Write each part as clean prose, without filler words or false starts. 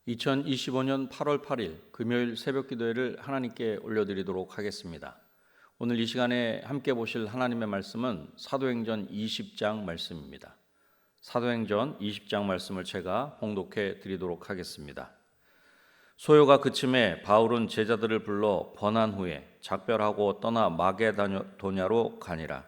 2025년 8월 8일 금요일 새벽 기도회를 하나님께 올려드리도록 하겠습니다. 오늘 이 시간에 함께 보실 하나님의 말씀은 사도행전 20장 말씀입니다. 사도행전 20장 말씀을 제가 봉독해 드리도록 하겠습니다. 소요가 그침에 바울은 제자들을 불러 번한 후에 작별하고 떠나 마게도냐로 가니라.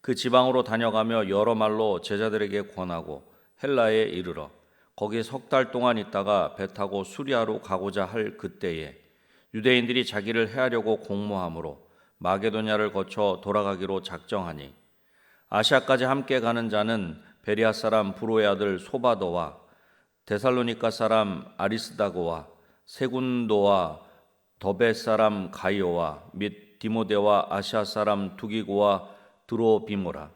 그 지방으로 다녀가며 여러 말로 제자들에게 권하고 헬라에 이르러 거기 석 달 동안 있다가 배 타고 수리아로 가고자 할 그때에 유대인들이 자기를 해하려고 공모하므로 마게도냐를 거쳐 돌아가기로 작정하니 아시아까지 함께 가는 자는 베리아 사람 브로의 아들 소바도와 데살로니가 사람 아리스다고와 세군도와 더베 사람 가이오와 및 디모데와 아시아 사람 두기고와 드로비모라.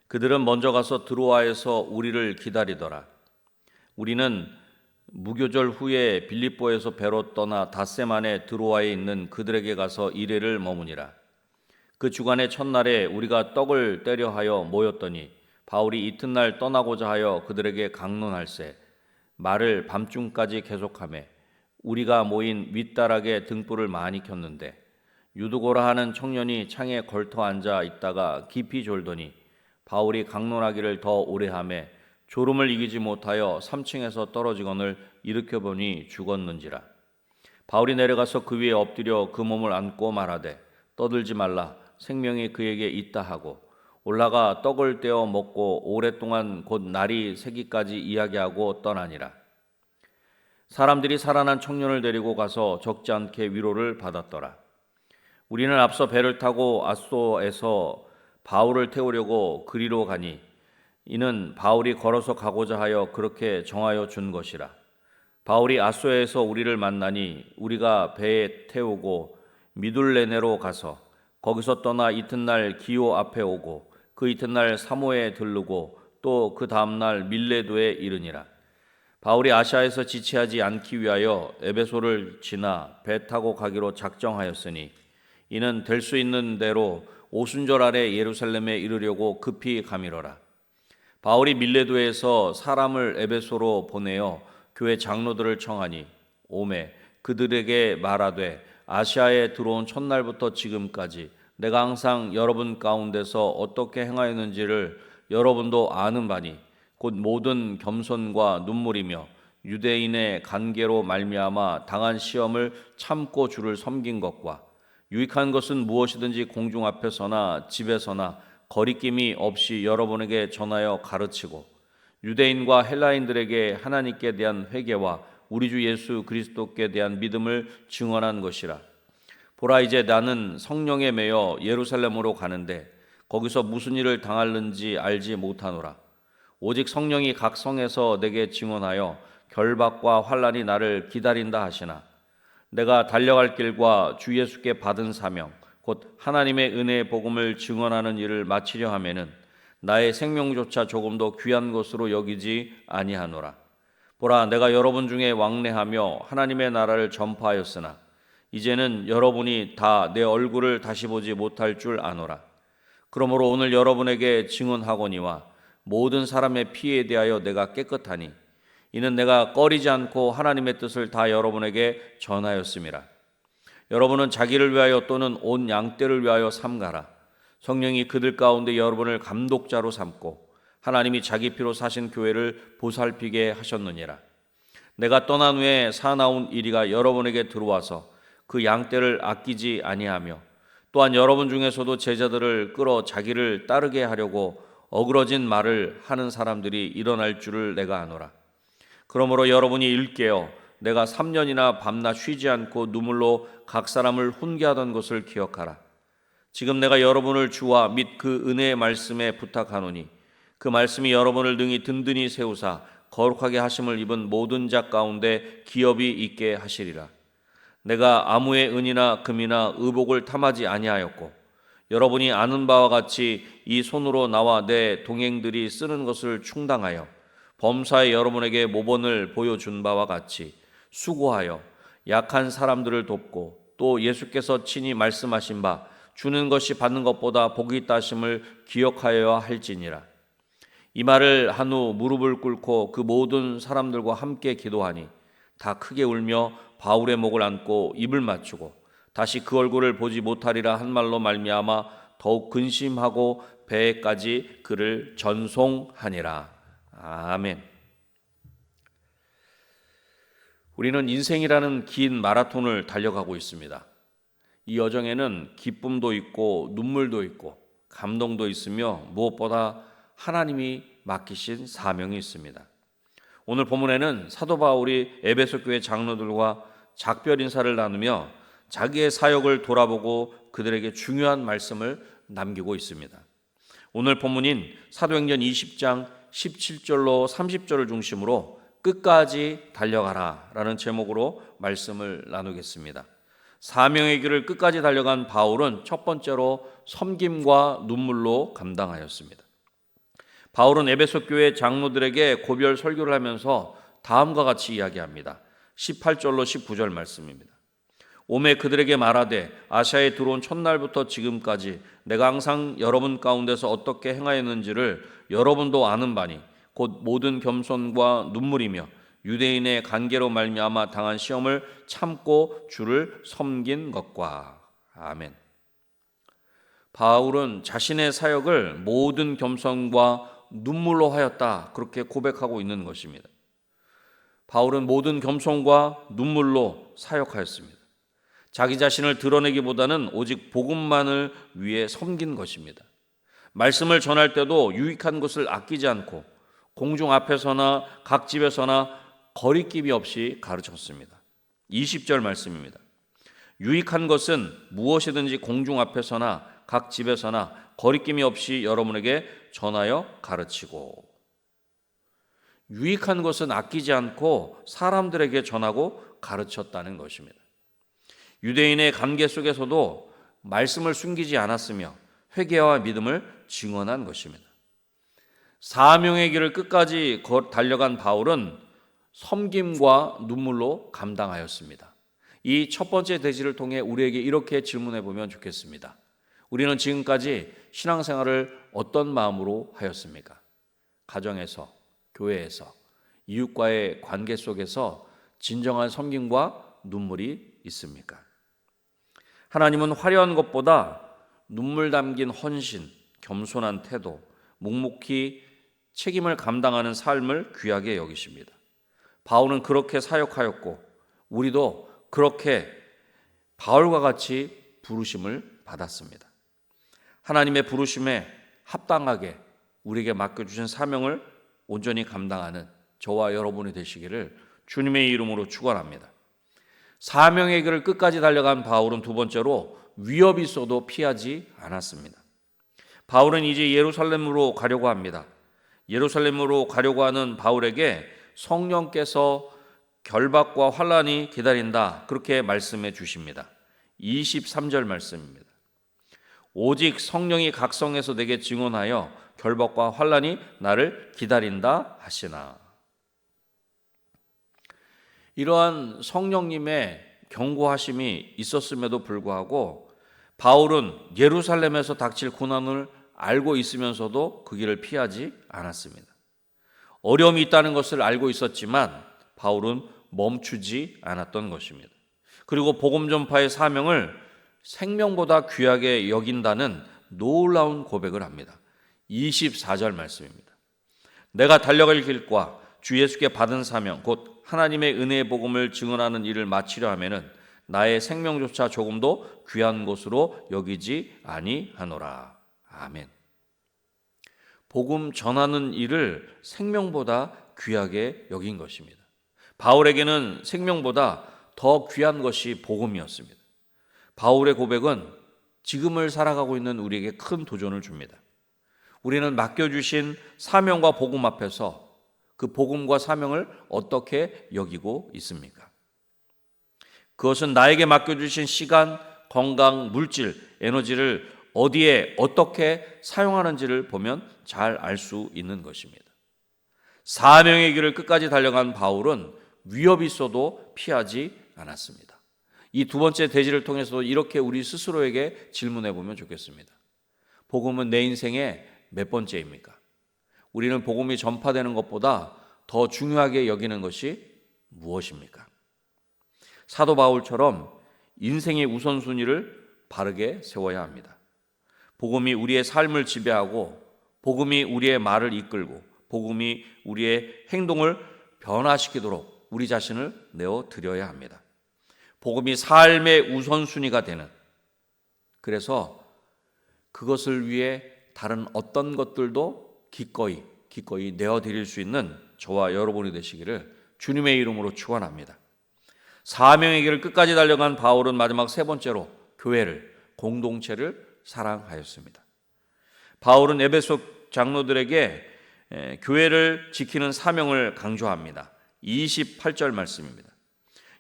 그들은 먼저 가서 드로아에서 우리를 기다리더라. 우리는 무교절 후에 빌립보에서 배로 떠나 닷새 안에 드로아에 있는 그들에게 가서 이레를 머무니라. 그 주간의 첫날에 우리가 떡을 떼려 하여 모였더니 바울이 이튿날 떠나고자 하여 그들에게 강론할세 말을 밤중까지 계속하매 우리가 모인 윗다락에 등불을 많이 켰는데 유두고라 하는 청년이 창에 걸터 앉아 있다가 깊이 졸더니 바울이 강론하기를 더 오래 하매 졸음을 이기지 못하여 3층에서 떨어지거늘 일으켜보니 죽었는지라. 바울이 내려가서 그 위에 엎드려 그 몸을 안고 말하되 떠들지 말라 생명이 그에게 있다 하고 올라가 떡을 떼어 먹고 오랫동안 곧 날이 새기까지 이야기하고 떠나니라. 사람들이 살아난 청년을 데리고 가서 적지 않게 위로를 받았더라. 우리는 앞서 배를 타고 아소에서 바울을 태우려고 그리로 가니 이는 바울이 걸어서 가고자 하여 그렇게 정하여 준 것이라. 바울이 아소에서 우리를 만나니 우리가 배에 태우고 미둘레네로 가서 거기서 떠나 이튿날 기오 앞에 오고 그 이튿날 사모에 들르고 또 그 다음날 밀레도에 이르니라. 바울이 아시아에서 지체하지 않기 위하여 에베소를 지나 배 타고 가기로 작정하였으니 이는 될 수 있는 대로 오순절 아래 예루살렘에 이르려고 급히 가미러라. 바울이 밀레도에서 사람을 에베소로 보내어 교회 장로들을 청하니 오매 그들에게 말하되 아시아에 들어온 첫날부터 지금까지 내가 항상 여러분 가운데서 어떻게 행하였는지를 여러분도 아는 바니 곧 모든 겸손과 눈물이며 유대인의 관계로 말미암아 당한 시험을 참고 주를 섬긴 것과 유익한 것은 무엇이든지 공중 앞에서나 집에서나 거리낌이 없이 여러분에게 전하여 가르치고 유대인과 헬라인들에게 하나님께 대한 회개와 우리 주 예수 그리스도께 대한 믿음을 증언한 것이라. 보라 이제 나는 성령에 매여 예루살렘으로 가는데 거기서 무슨 일을 당할는지 알지 못하노라. 오직 성령이 각 성에서 내게 증언하여 결박과 환난이 나를 기다린다 하시나 내가 달려갈 길과 주 예수께 받은 사명 곧 하나님의 은혜의 복음을 증언하는 일을 마치려 하면은 나의 생명조차 조금도 귀한 것으로 여기지 아니하노라. 보라 내가 여러분 중에 왕래하며 하나님의 나라를 전파하였으나 이제는 여러분이 다 내 얼굴을 다시 보지 못할 줄 아노라. 그러므로 오늘 여러분에게 증언하거니와 모든 사람의 피에 대하여 내가 깨끗하니 이는 내가 꺼리지 않고 하나님의 뜻을 다 여러분에게 전하였음이라. 여러분은 자기를 위하여 또는 온 양떼를 위하여 삼가라. 성령이 그들 가운데 여러분을 감독자로 삼고 하나님이 자기 피로 사신 교회를 보살피게 하셨느니라. 내가 떠난 후에 사나운 이리가 여러분에게 들어와서 그 양떼를 아끼지 아니하며 또한 여러분 중에서도 제자들을 끌어 자기를 따르게 하려고 어그러진 말을 하는 사람들이 일어날 줄을 내가 아노라. 그러므로 여러분이 일깨어 내가 3년이나 밤낮 쉬지 않고 눈물로 각 사람을 훈계하던 것을 기억하라. 지금 내가 여러분을 주와 및 그 은혜의 말씀에 부탁하노니 그 말씀이 여러분을 능히 든든히 세우사 거룩하게 하심을 입은 모든 자 가운데 기업이 있게 하시리라. 내가 아무의 은이나 금이나 의복을 탐하지 아니하였고 여러분이 아는 바와 같이 이 손으로 나와 내 동행들이 쓰는 것을 충당하여 범사에 여러분에게 모본을 보여준 바와 같이 수고하여 약한 사람들을 돕고 또 예수께서 친히 말씀하신 바 주는 것이 받는 것보다 복이 있다 하심을 기억하여야 할지니라. 이 말을 한 후 무릎을 꿇고 그 모든 사람들과 함께 기도하니 다 크게 울며 바울의 목을 안고 입을 맞추고 다시 그 얼굴을 보지 못하리라 한 말로 말미암아 더욱 근심하고 배에까지 그를 전송하니라. 아멘. 우리는 인생이라는 긴 마라톤을 달려가고 있습니다. 이 여정에는 기쁨도 있고 눈물도 있고 감동도 있으며 무엇보다 하나님이 맡기신 사명이 있습니다. 오늘 본문에는 사도 바울이 에베소 교회 장로들과 작별 인사를 나누며 자기의 사역을 돌아보고 그들에게 중요한 말씀을 남기고 있습니다. 오늘 본문인 사도행전 20장 17절로 30절을 중심으로 끝까지 달려가라 라는 제목으로 말씀을 나누겠습니다. 사명의 길을 끝까지 달려간 바울은 첫 번째로 섬김과 눈물로 감당하였습니다. 바울은 에베소 교회 장로들에게 고별 설교를 하면서 다음과 같이 이야기합니다. 18절로 19절 말씀입니다. 오매 그들에게 말하되 아시아에 들어온 첫날부터 지금까지 내가 항상 여러분 가운데서 어떻게 행하였는지를 여러분도 아는 바니 곧 모든 겸손과 눈물이며 유대인의 관계로 말미암아 당한 시험을 참고 주를 섬긴 것과. 아멘. 바울은 자신의 사역을 모든 겸손과 눈물로 하였다, 그렇게 고백하고 있는 것입니다. 바울은 모든 겸손과 눈물로 사역하였습니다. 자기 자신을 드러내기보다는 오직 복음만을 위해 섬긴 것입니다. 말씀을 전할 때도 유익한 것을 아끼지 않고 공중 앞에서나 각 집에서나 거리낌이 없이 가르쳤습니다. 20절 말씀입니다. 유익한 것은 무엇이든지 공중 앞에서나 각 집에서나 거리낌이 없이 여러분에게 전하여 가르치고. 유익한 것은 아끼지 않고 사람들에게 전하고 가르쳤다는 것입니다. 유대인의 관계 속에서도 말씀을 숨기지 않았으며 회개와 믿음을 증언한 것입니다. 사명의 길을 끝까지 달려간 바울은 섬김과 눈물로 감당하였습니다. 이 첫 번째 대지를 통해 우리에게 이렇게 질문해 보면 좋겠습니다. 우리는 지금까지 신앙생활을 어떤 마음으로 하였습니까? 가정에서, 교회에서, 이웃과의 관계 속에서 진정한 섬김과 눈물이 있습니까? 하나님은 화려한 것보다 눈물 담긴 헌신, 겸손한 태도, 묵묵히 책임을 감당하는 삶을 귀하게 여기십니다. 바울은 그렇게 사역하였고 우리도 그렇게 바울과 같이 부르심을 받았습니다. 하나님의 부르심에 합당하게 우리에게 맡겨주신 사명을 온전히 감당하는 저와 여러분이 되시기를 주님의 이름으로 축원합니다. 사명의 길을 끝까지 달려간 바울은 두 번째로 위협이 있어도 피하지 않았습니다. 바울은 이제 예루살렘으로 가려고 합니다. 예루살렘으로 가려고 하는 바울에게 성령께서 결박과 환난이 기다린다, 그렇게 말씀해 주십니다. 23절 말씀입니다. 오직 성령이 각성해서 내게 증언하여 결박과 환난이 나를 기다린다 하시나. 이러한 성령님의 경고하심이 있었음에도 불구하고 바울은 예루살렘에서 닥칠 고난을 알고 있으면서도 그 길을 피하지 않았습니다. 어려움이 있다는 것을 알고 있었지만 바울은 멈추지 않았던 것입니다. 그리고 복음 전파의 사명을 생명보다 귀하게 여긴다는 놀라운 고백을 합니다. 24절 말씀입니다. 내가 달려갈 길과 주 예수께 받은 사명 곧 하나님의 은혜의 복음을 증언하는 일을 마치려 하면은 나의 생명조차 조금도 귀한 것으로 여기지 아니하노라. 아멘. 복음 전하는 일을 생명보다 귀하게 여긴 것입니다. 바울에게는 생명보다 더 귀한 것이 복음이었습니다. 바울의 고백은 지금을 살아가고 있는 우리에게 큰 도전을 줍니다. 우리는 맡겨주신 사명과 복음 앞에서 그 복음과 사명을 어떻게 여기고 있습니까? 그것은 나에게 맡겨주신 시간, 건강, 물질, 에너지를 어디에 어떻게 사용하는지를 보면 잘 알 수 있는 것입니다. 사명의 길을 끝까지 달려간 바울은 위협이 있어도 피하지 않았습니다. 이 두 번째 대지를 통해서도 이렇게 우리 스스로에게 질문해 보면 좋겠습니다. 복음은 내 인생의 몇 번째입니까? 우리는 복음이 전파되는 것보다 더 중요하게 여기는 것이 무엇입니까? 사도 바울처럼 인생의 우선순위를 바르게 세워야 합니다. 복음이 우리의 삶을 지배하고 복음이 우리의 말을 이끌고 복음이 우리의 행동을 변화시키도록 우리 자신을 내어드려야 합니다. 복음이 삶의 우선순위가 되는, 그래서 그것을 위해 다른 어떤 것들도 기꺼이 내어드릴 수 있는 저와 여러분이 되시기를 주님의 이름으로 축원합니다. 사명의 길을 끝까지 달려간 바울은 마지막 세 번째로 교회를, 공동체를 사랑하였습니다. 바울은 에베소 장로들에게 교회를 지키는 사명을 강조합니다. 28절 말씀입니다.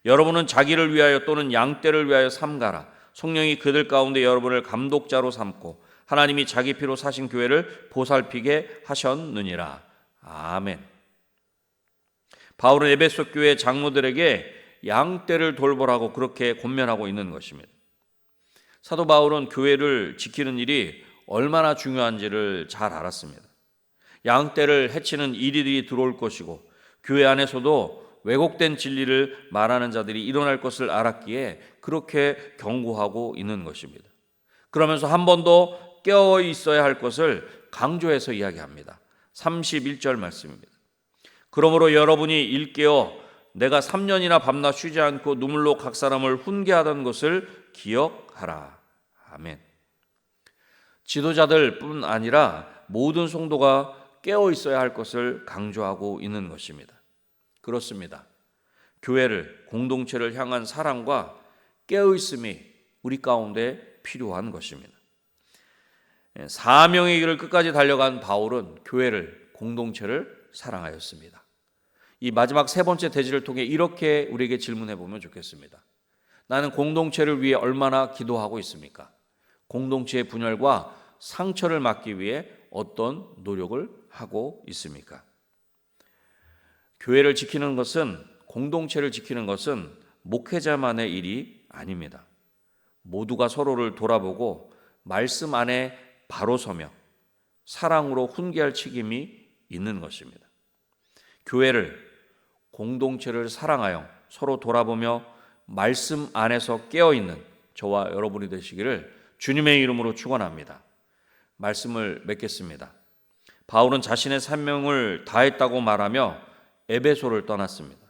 여러분은 자기를 위하여 또는 양떼를 위하여 삼가라. 성령이 그들 가운데 여러분을 감독자로 삼고 하나님이 자기 피로 사신 교회를 보살피게 하셨느니라. 아멘. 바울은 에베소 교회 장로들에게 양떼를 돌보라고 그렇게 권면하고 있는 것입니다. 사도 바울은 교회를 지키는 일이 얼마나 중요한지를 잘 알았습니다. 양떼를 해치는 이리들이 들어올 것이고 교회 안에서도 왜곡된 진리를 말하는 자들이 일어날 것을 알았기에 그렇게 경고하고 있는 것입니다. 그러면서 한 번 더 깨어 있어야 할 것을 강조해서 이야기합니다. 31절 말씀입니다. 그러므로 여러분이 일깨어 내가 3년이나 밤낮 쉬지 않고 눈물로 각 사람을 훈계하던 것을 기억하라. 아멘. 지도자들뿐 아니라 모든 성도가 깨어 있어야 할 것을 강조하고 있는 것입니다. 그렇습니다. 교회를, 공동체를 향한 사랑과 깨어 있음이 우리 가운데 필요한 것입니다. 사명의 길을 끝까지 달려간 바울은 교회를, 공동체를 사랑하였습니다. 이 마지막 세 번째 대지를 통해 이렇게 우리에게 질문해 보면 좋겠습니다. 나는 공동체를 위해 얼마나 기도하고 있습니까? 공동체의 분열과 상처를 막기 위해 어떤 노력을 하고 있습니까? 교회를 지키는 것은, 공동체를 지키는 것은 목회자만의 일이 아닙니다. 모두가 서로를 돌아보고 말씀 안에 바로 서며 사랑으로 훈계할 책임이 있는 것입니다. 교회를, 공동체를 사랑하여 서로 돌아보며 말씀 안에서 깨어있는 저와 여러분이 되시기를 주님의 이름으로 축원합니다. 말씀을 맺겠습니다. 바울은 자신의 사명을 다했다고 말하며 에베소를 떠났습니다.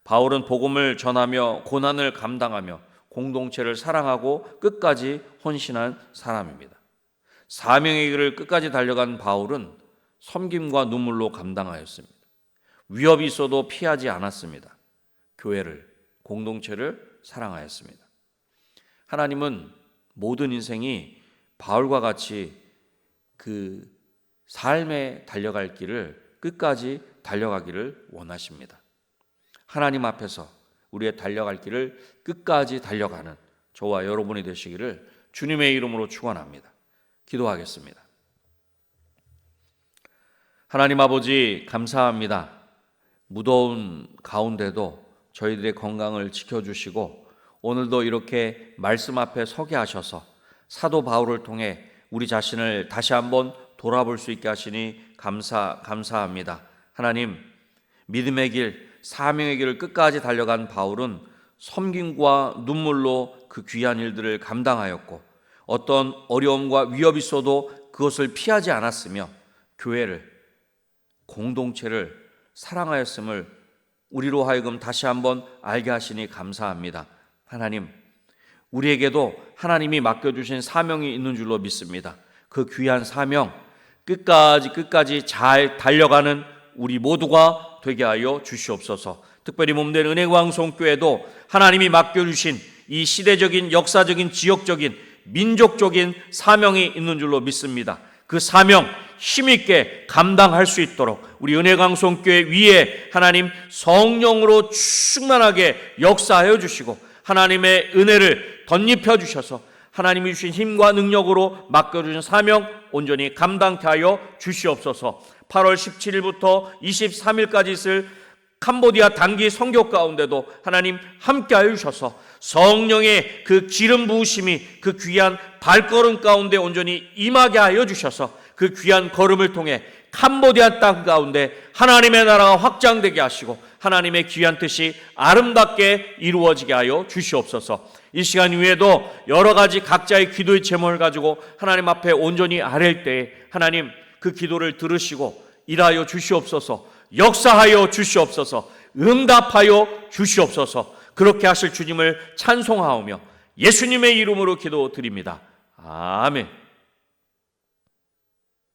바울은 복음을 전하며 고난을 감당하며 공동체를 사랑하고 끝까지 헌신한 사람입니다. 사명의 길을 끝까지 달려간 바울은 섬김과 눈물로 감당하였습니다. 위협이 있어도 피하지 않았습니다. 교회를, 공동체를 사랑하였습니다. 하나님은 모든 인생이 바울과 같이 그 삶에 달려갈 길을 끝까지 달려가기를 원하십니다. 하나님 앞에서 우리의 달려갈 길을 끝까지 달려가는 저와 여러분이 되시기를 주님의 이름으로 축원합니다. 기도하겠습니다. 하나님 아버지, 감사합니다. 무더운 가운데도 저희들의 건강을 지켜주시고 오늘도 이렇게 말씀 앞에 서게 하셔서 사도 바울을 통해 우리 자신을 다시 한번 돌아볼 수 있게 하시니 감사합니다. 하나님, 믿음의 길, 사명의 길을 끝까지 달려간 바울은 섬김과 눈물로 그 귀한 일들을 감당하였고 어떤 어려움과 위협이 있어도 그것을 피하지 않았으며 교회를, 공동체를 사랑하였음을 우리로 하여금 다시 한번 알게 하시니 감사합니다. 하나님, 우리에게도 하나님이 맡겨주신 사명이 있는 줄로 믿습니다. 그 귀한 사명 끝까지 잘 달려가는 우리 모두가 되게 하여 주시옵소서. 특별히 몸된 은혜광송교회도 하나님이 맡겨주신 이 시대적인, 역사적인, 지역적인, 민족적인 사명이 있는 줄로 믿습니다. 그 사명 힘있게 감당할 수 있도록 우리 은혜광송교회 위에 하나님 성령으로 충만하게 역사하여 주시고 하나님의 은혜를 덧입혀 주셔서 하나님이 주신 힘과 능력으로 맡겨주신 사명 온전히 감당케 하여 주시옵소서. 8월 17일부터 23일까지 있을 캄보디아 단기 선교 가운데도 하나님 함께하여 주셔서 성령의 그 기름 부으심이 그 귀한 발걸음 가운데 온전히 임하게 하여 주셔서 그 귀한 걸음을 통해 캄보디아 땅 가운데 하나님의 나라가 확장되게 하시고 하나님의 귀한 뜻이 아름답게 이루어지게 하여 주시옵소서. 이 시간 위에도 여러 가지 각자의 기도의 제목을 가지고 하나님 앞에 온전히 아랠 때에 하나님 그 기도를 들으시고 일하여 주시옵소서. 역사하여 주시옵소서. 응답하여 주시옵소서. 그렇게 하실 주님을 찬송하오며 예수님의 이름으로 기도드립니다. 아멘.